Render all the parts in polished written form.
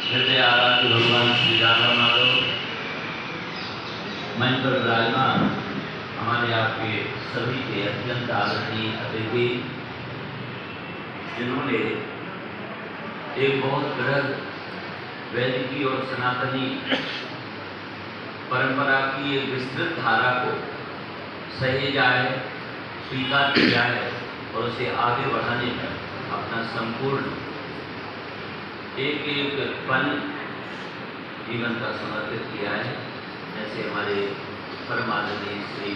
हृदय आराध्य भगवान श्री राधा माधव मंच पर विराजमान हमारे आपके सभी के अत्यंत आदरणीय अतिथि, जिन्होंने एक बहुत बृहद वैदिकी और सनातनी परंपरा की एक विस्तृत धारा को सहेजा है, स्वीकार किया है और उसे आगे बढ़ाने में अपना संपूर्ण एक एक पल जीवन का समर्पित किया है। जैसे हमारे परम आदरणीय श्री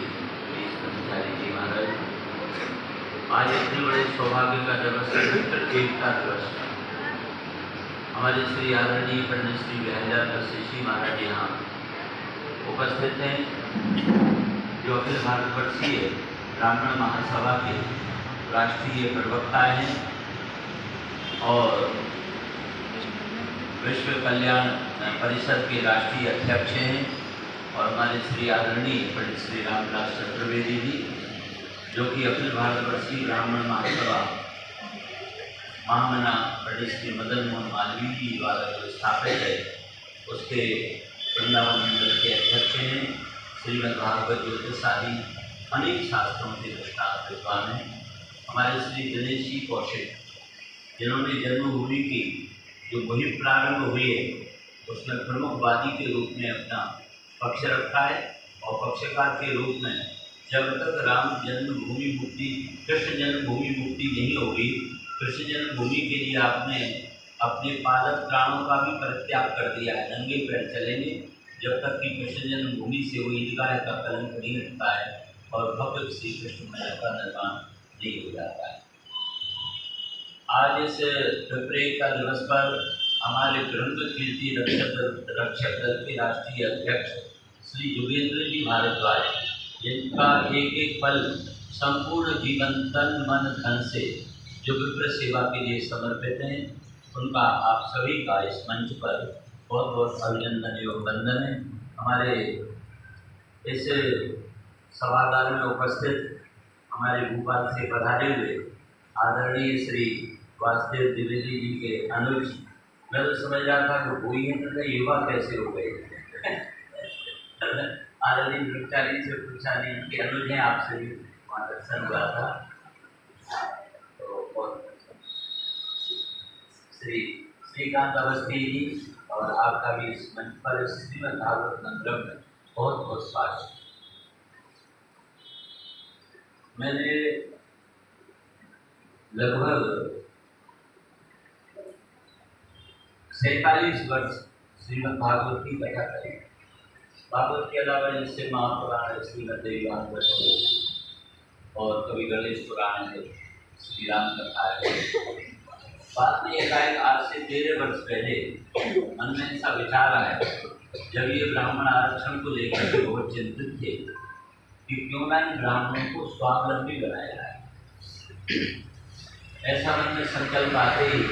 ब्रह्मचारी जी महाराज, आज इतने बड़े सौभाग्य का दिवस है, एकता दिवस। हमारे श्री आदरणीय पंडित श्री विहंगदास जी महाराज यहाँ उपस्थित हैं, जो अखिल भारतवर्षीय ब्राह्मण महासभा के राष्ट्रीय प्रवक्ता हैं और विश्व कल्याण परिषद के राष्ट्रीय अध्यक्ष हैं, और हमारे श्री आदरणीय पंडित श्री रामदास चतुर्वेदी जी, जो कि अखिल भारतवर्षीय ब्राह्मण महासभा महामना पंडित श्री मदन मोहन मालवीय जी द्वारा जो स्थापित है, उसके वृंदावन मंडल के अध्यक्ष हैं। श्रीमद्भागवत ज्योतिष आदि अनेक शास्त्रों के दृष्टांत विद्वान हैं। हमारे श्री दिनेश जी कौशिक, जिन्होंने जन्मभूमि की जो वही प्रारंभ हुई है उसमें प्रमुखवादी के रूप में अपना पक्ष रखा है, और पक्षकार के रूप में जब तक राम जन्मभूमि मुक्ति, कृष्ण जन्मभूमि मुक्ति नहीं होगी, कृष्ण जन्मभूमि के लिए आपने अपने पादप प्राणों का भी परित्याग कर दिया है, नंगे पैर चलेंगे जब तक कि कृष्ण जन्मभूमि से वो ईदगाह का कलंक नहीं हटता है और भव्य श्री कृष्ण मंदिर का निर्माण नहीं हो जाता है। आज इस विपरीत दिवस पर हमारे ब्रह्म कीर्ति रक्षक दल के राष्ट्रीय अध्यक्ष श्री योगेंद्र जी भारद्वाज, जिनका एक एक पल संपूर्ण जीवन तन मन धन से जो विप्र सेवा के लिए समर्पित हैं, उनका आप सभी का इस मंच पर बहुत बहुत अभिनंदन एवं वंदन है। हमारे इस सभागार में उपस्थित हमारे भोपाल से पधारे हुए आदरणीय श्री वासुदेव द्विवेदी जी के अनुज, मैं तो समझ रहा था कि कोई है, युवा कैसे हो गए। आदरणीय ब्रह्मचारी से पूछा नहीं, उनके अनुज हैं, आपसे भी वहाँ दर्शन हुआ था। तो श्री श्रीकांत अवस्थी जी और आपका भी इस मंच पर श्रीमद्भागवत मंत्र में बहुत बहुत स्वागत। मैंने लगभग 47 वर्ष श्रीमद्भागवत की कथा करी। भागवत के अलावा जैसे महापुराण है, श्रीमद् देवी भागवत और कभी गणेश पुराण है, श्री राम कथा है। बात में एक आज से 13 वर्ष पहले मन में ऐसा विचार आया, जब ये ब्राह्मण आरक्षण को लेकर के बहुत चिंतित थे कि क्यों ना इन ब्राह्मणों को स्वावलंबी बनाया जाए। ऐसा मन में संकल्प आते ही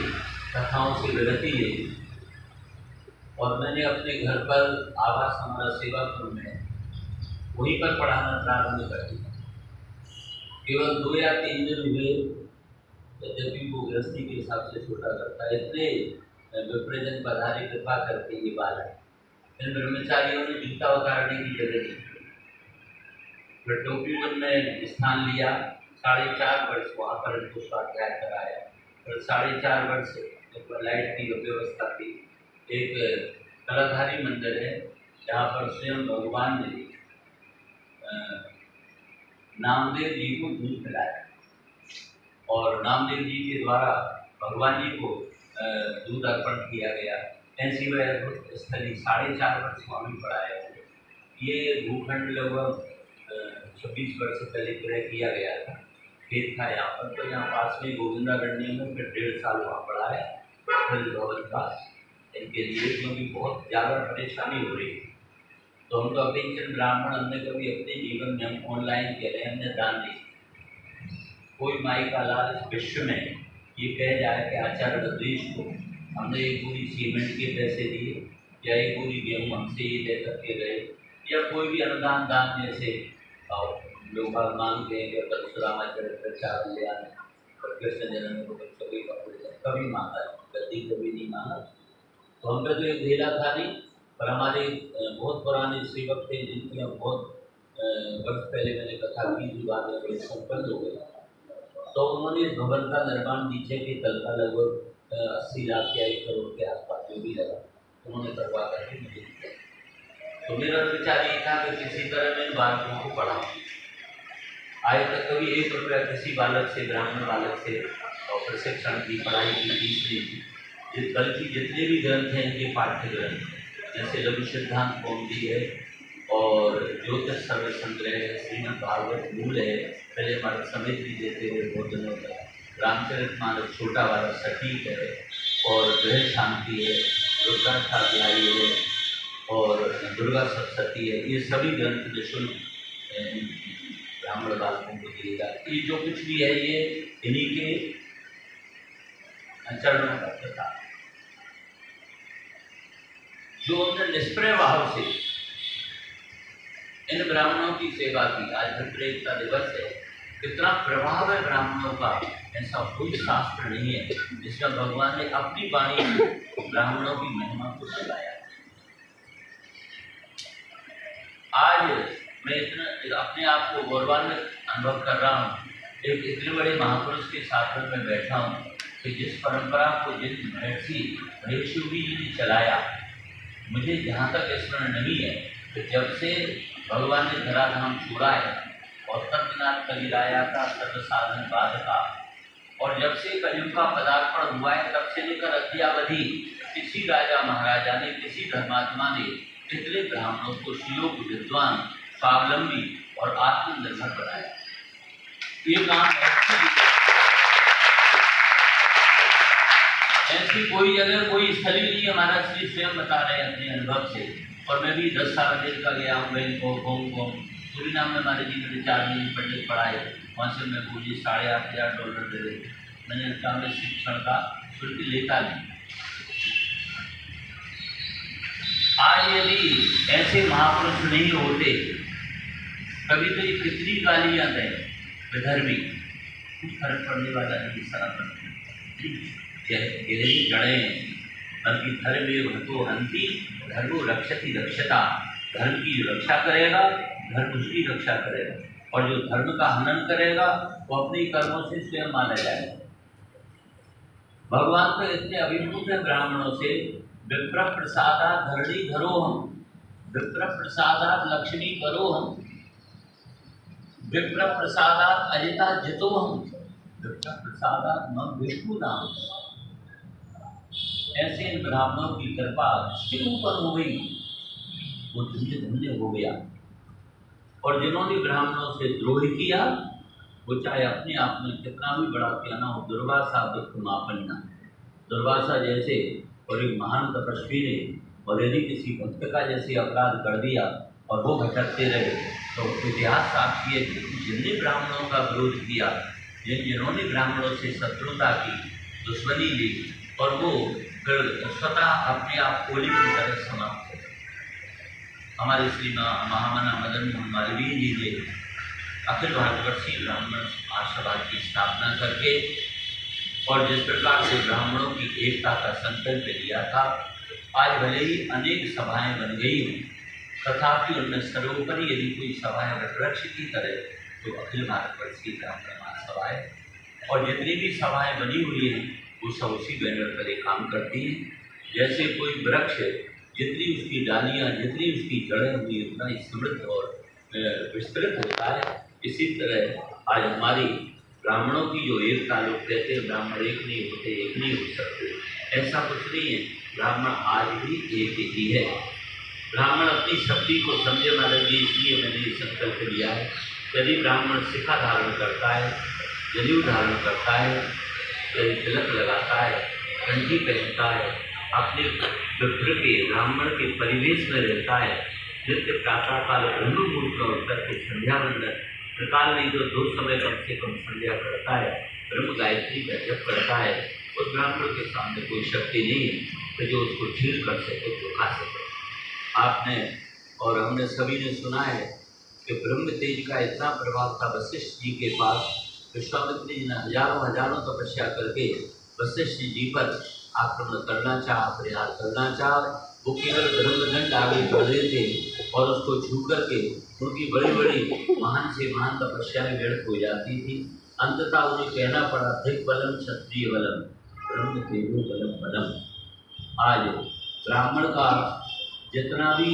कथाओं से विरति ले, और मैंने अपने घर पर आवास हमारा सेवा कुंड में वहीं पर पढ़ाना प्रारंभ कर दिया। केवल 2 या 3 दिन हुए, यद्यपि वो गृहस्थी के हिसाब से छोटा करता है, इतने विप्रजन पधारे कृपा करके ये बात है। इन ब्रह्मचारियों ने जूता उतारने की जगह दी, फिर टोपी में स्थान लिया। 4.5 वर्ष वहाँ पर इनको स्वाध्याय कराया, फिर 4.5 वर्ष लाइट की व्यवस्था थी। एक कलाधारी मंदिर है जहाँ पर स्वयं भगवान ने नामदेव जी को दूध पिलाया, और नामदेव जी के द्वारा भगवान जी को दूध अर्पण किया गया। ऐसी वह अद्भुत स्थली 4.5 वर्ष स्वामी पढ़ाया। ये भूखंड लगभग 26 वर्ष पहले क्रय किया गया था, खेत था यहाँ पर, तो यहाँ पास में गोविंदागढ़ में फिर 1.5 साल वहाँ पढ़ाया। फिर भवन का इनके लिए, क्योंकि बहुत ज़्यादा परेशानी हो रही थी, तो हम तो अपेक्षित ब्राह्मण, हमने कभी अपने जीवन में हम ऑनलाइन कह रहे हैं, हमने दान नहीं। कोई माई का लाल इस विश्व में ये कह जाए कि आचार्य बद्रीश को हमने एक पूरी सीमेंट के पैसे दिए, या एक पूरी गेहूँ हमसे ये दे करके गए, या कोई भी अनुदान दान जैसे लोग मांगते हैं कि परशुरामा चरित्र चावल ले आने, कृष्ण जन्म को बच्चों के कपड़े कभी मांगा, गद्दी कभी नहीं मांगा। तो हम पे तो एक ढेला था नहीं, पर हमारे बहुत पुराने सेवक थे जिनकी हम बहुत वर्ष पहले मैंने कथा की थी, बाद में बड़े संपन्न हो गए। तो उन्होंने इस भवन का निर्माण नीचे के तल का लगभग 80 लाख या 1 करोड़ के आसपास जो भी लगा उन्होंने करवा करके मुझे दिया। तो मेरा विचार ये था कि किसी तरह मैं बालकों को पढ़ाऊँ। आज तक कभी 1 रुपया किसी बालक से, ब्राह्मण बालक से और प्रशिक्षण की पढ़ाई की फीस नहीं दी। बल्कि जितने भी ग्रंथ हैं इनके पाठ्य ग्रंथ जैसे लघु सिद्धांत कौमुदी है और ज्योतिष सर्व संग्रह है, श्रीमद् भागवत मूल है, पहले हमारे समेत भी देते हुए बहुत दिनों तक, रामचरितमानस छोटा वाला सटीक है और गृह शांति है, रुद्राष्टाध्यायी है और दुर्गा सप्तशती है। ये सभी ग्रंथ निःशुल्क ब्राह्मण बालकों को दिए जाते। ये जो कुछ भी है ये इन्हीं के चरणों का प्रताप। जो हमने निष्प्रय भाव से इन ब्राह्मणों की सेवा की, आज धर्मप्रेरिता दिवस है, कितना प्रभाव है ब्राह्मणों का, ऐसा कोई शास्त्र नहीं है जिसमें भगवान ने अपनी वाणी में ब्राह्मणों की महिमा को सुनाया। आज मैं इतना अपने आप को गौरवान्वित अनुभव कर रहा हूँ, एक इतने बड़े महापुरुष के साथ में बैठा हूँ कि जिस परंपरा को जिन महर्षि ऋषि जी ने चलाया, मुझे जहाँ तक स्मरण नहीं है कि जब से भगवान ने धराधाम छोड़ा है और तत्नाथ कलिराया का सर्वसाधन बाद का, और जब से कलयुग का पदार्पण हुआ है तब से लेकर अद्यावधि किसी राजा महाराजा ने, किसी धर्मात्मा ने इतने ब्राह्मणों को श्लोक विद्वान, स्वावलंबी और आत्मनिर्भर बनाया। ये काम ऐसी कोई जगह कोई स्थल ही नहीं, हमारा श्री स्वयं बता रहे हैं अपने अनुभव से। और मैं भी 10 साल अमेरिका का गया हूँ, बैंकॉक, हांगकांग, सूरीनाम में हमारे जी मेरे 4 महीने पंडित पढ़ाए, वहाँ से मैं मुझे $8,500 दे रहे। मैंने कहा मैं शिक्षण का शुल्क लेता नहीं। आज यदि ऐसे महापुरुष नहीं होते, कभी तो ये कितनी गालियाँ दें विधर्मी, कुछ फर्क पड़ने वाला नहीं। सनातन गहरी जड़ें, बल्कि धर्मे भतो हंति धर्मो रक्षति रक्षता, धर्म की रक्षा करेगा, धर्म उसकी रक्षा करेगा, और जो धर्म का हनन करेगा वो अपने कर्मों से स्वयं माना जाएगा। भगवान तो इतने अभिभूत है ब्राह्मणों से, विप्र प्रसादात धरणी धरो हम, विप्र प्रसादात लक्ष्मी करो हम, विप्र प्रसादात अजिता जितो हम, विप्र प्रसादात मम विष्णु नाम। ऐसे इन ब्राह्मणों की कृपा जिसके ऊपर हो गई वो धन्य धन्य हो गया। और जिन्होंने ब्राह्मणों से द्रोह किया वो चाहे अपने आप में कितना भी बड़ा क्यों ना हो, दुर्वासा दुख मापन्ना, दुर्वासा जैसे और एक महान तपस्वी ने और यदि किसी भक्त का जैसे अपराध कर दिया और वो भटकते रहे, तो इतिहास साक्षी है कि जिनने ब्राह्मणों का विरोध किया, जिन्होंने ब्राह्मणों से शत्रुता की, दुश्मनी ली, और वो फिर स्वतः अपने आप कोली की तरह समाप्त हो। हमारे श्री महामना मदन मोहन मालवीय जी ने अखिल भारतवर्षीय ब्राह्मण महासभा की स्थापना करके और जिस प्रकार से ब्राह्मणों की एकता का संकल्प लिया था, आज भले ही अनेक सभाएं बन गई हों, तथापि उनमें सर्वोपरि यदि कोई सभा है वृक्ष की तरह तो अखिल भारतवर्षीय ब्राह्मण महासभा है। और जितनी भी सभाएं बनी हुई हैं वो सब उसी बैनर पर एक काम करती हैं। जैसे कोई वृक्ष जितनी उसकी डालियाँ, जितनी उसकी जड़ें हुई उतना ही समृद्ध और विस्तृत होता है, इसी तरह आज हमारी ब्राह्मणों की जो एकता, लोग कहते हैं ब्राह्मण एक नहीं होते, एक नहीं हो सकते, ऐसा कुछ नहीं है। ब्राह्मण आज भी एक ही है। ब्राह्मण अपनी शक्ति को समझे मालूम जी, इसलिए मैंने ये संकल्प लिया है। यदि ब्राह्मण शिखा धारण करता है, जनेऊ धारण करता है, तिलक लगाता है, कंठी पहनता है, अपने विप्र के ब्राह्मण के परिवेश में रहता है, नित्य प्रातः काल ब्रह्म मुहूर्त में उठकर के संध्या वंदन, प्रकाल नहीं तो 2 समय कम से कम संध्या करता है, ब्रह्म गायत्री का जप करता है, उस ब्राह्मण के सामने कोई शक्ति नहीं है तो जो उसको ठीक कर सके, झुका सके। आपने और हमने सभी ने सुना है कि ब्रह्म तेज का इतना प्रभाव था वशिष्ठ जी के पास, विश्वामित्र जी ने हजारों तपस्या करके वशिष्ठ जी पर आक्रमण करना चाहा, प्रहार करना चाहा, वो केवल धर्मदंड आगे बढ़ रहे थे और उसको छू करके उनकी बड़ी बड़ी महान से महान तपस्या में व्यर्थ हो जाती थी। अंततः उन्हें कहना पड़ा, धिक बलम क्षत्रिय बलम ब्रह्म तेजो बलम बलम। आज ब्राह्मण का जितना भी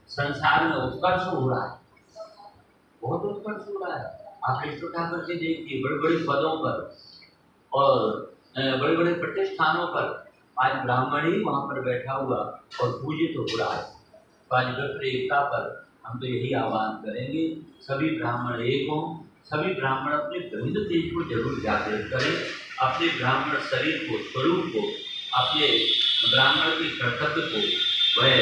संसार में उत्कर्ष हो रहा है, बहुत उत्कर्ष हो रहा है। आप लिस्ट उठा करके देखिए, बड़े बड़े पदों पर और बड़े बड़े प्रतिष्ठानों पर आज ब्राह्मण ही वहाँ पर बैठा हुआ और पूजित हो रहा है। तो आज विप्र एकता पर हम तो यही आह्वान करेंगे, सभी ब्राह्मण एक हों, सभी ब्राह्मण अपने ब्रह्म तेज को जरूर जागृत करें, अपने ब्राह्मण शरीर को, स्वरूप को, अपने ब्राह्मण के कर्तव्य को वह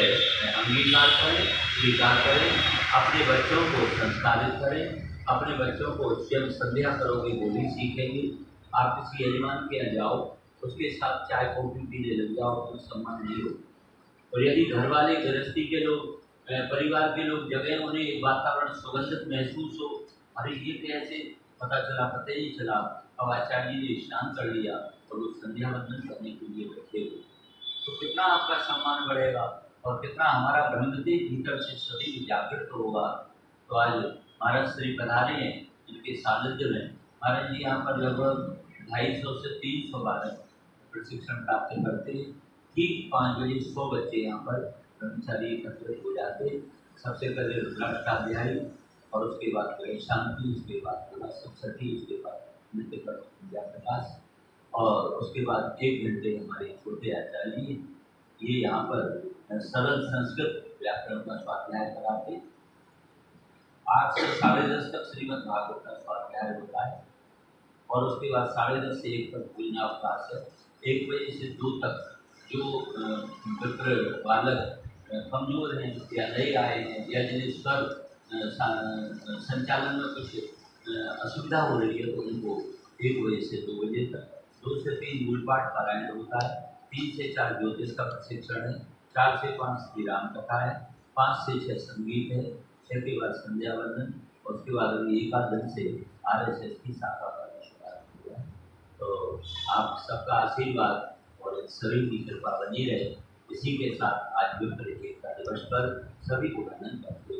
अंगीकार करें, स्वीकार करें, अपने बच्चों को संस्कारित करें। अपने बच्चों को स्वयं संध्या करोगे बोली सीखेंगे। आप किसी यजमान के यहाँ जाओ, उसके साथ चाय कॉफी पीने लग जाओ तो सम्मान नहीं हो। और यदि घर वाले, गृहस्थी के लोग, परिवार के लोग जगह उन्हें वातावरण सुगंधित महसूस हो, अरे ये कैसे, पता ही नहीं चला, अब आचार्य जी ने स्नान कर लिया और वो संध्या वंदन करने के लिए बैठे हुए, तो कितना आपका सम्मान बढ़ेगा और कितना हमारा ब्रह्मदेव भीतर से सभी जागृत होगा। तो आज महाराज श्री पधारे हैं, इनके सानिध्य में महाराज जी यहाँ पर लगभग 250 से 300 बालक प्रशिक्षण प्राप्त करते हैं। ठीक 5 बजे 100 बच्चे यहाँ पर ब्रह्मचारी एकत्रित हो जाते हैं। सबसे पहले रुद्राष्टाध्यायी और उसके बाद गणेश शांति, उसके बाद सप्तशती, उसके बाद नृत्य कर पूजा प्रकाश और उसके बाद 1 घंटे हमारे छोटे आचार्य जी ये यहाँ पर सरल संस्कृत व्याकरण का स्वाध्याय कराते। 8 से 10:30 तक श्रीमद् भागवत का स्वाध्याय होता है और उसके बाद 10:30 से 1 तक भोजनावकाश है। 1 बजे से 2 तक जो मित्र बालक कमजोर हैं या नए आए हैं या जिन्हें स्वर संचालन में कुछ असुविधा हो रही है तो उनको 1 बजे से 2 बजे तक 2 से 3 मूलपाठ पारायण होता है। 3 से 4 ज्योतिष का प्रशिक्षण है। 4 से 5 श्री राम कथा है। 5 से 6 संगीत है। 6 के बाद संध्या वंदन और उसके बाद अभी 1 आध दिन से RSS की शाखा का शुभारंभ हुआ है। तो आप सबका आशीर्वाद और सभी की कृपा बनी रहे। इसी के साथ आज विप्र एकता दिवस पर सभी को वंदन करते